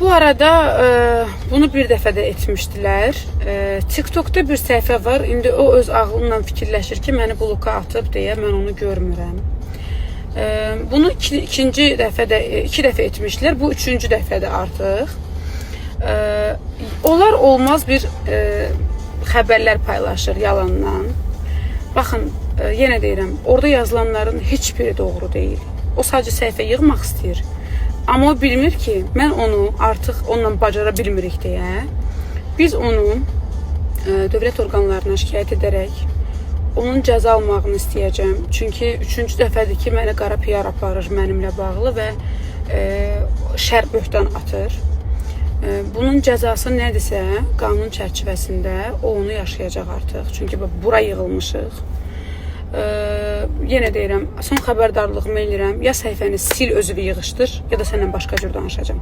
Bu arada bunu bir dəfə də etmişdilər. TikTok'da bir səhifə var. İndi o öz ağlından fikirləşir ki, məni bloka atıb deyə mən onu görmürəm. Bunu iki dəfə etmişlər. Bu üçüncü dəfədir artıq. Onlar olmaz bir xəbərlər paylaşır yalandan. Baxın, yenə deyirəm, orada yazılanların heç biri doğru deyil. O sadəcə səhifə yığmaq istəyir. Amma o bilmir ki, mən onu artıq onunla bacara bilmirik deyə, biz onu dövlət orqanlarına şikayət edərək, onun cəza almağını istəyəcəm. Çünki üçüncü dəfədir ki, mənə qara PR aparır mənimlə bağlı və şər böhtan atır. Bunun cəzası nədirsə, qanun çərçivəsində o onu yaşayacaq artıq. Çünki bura yığılmışıq. Yenə deyirəm, son xəbərdarlığımı eləyirəm. Ya səhifəni sil, özünü yığışdır, ya da səndən başqa cür danışacağım.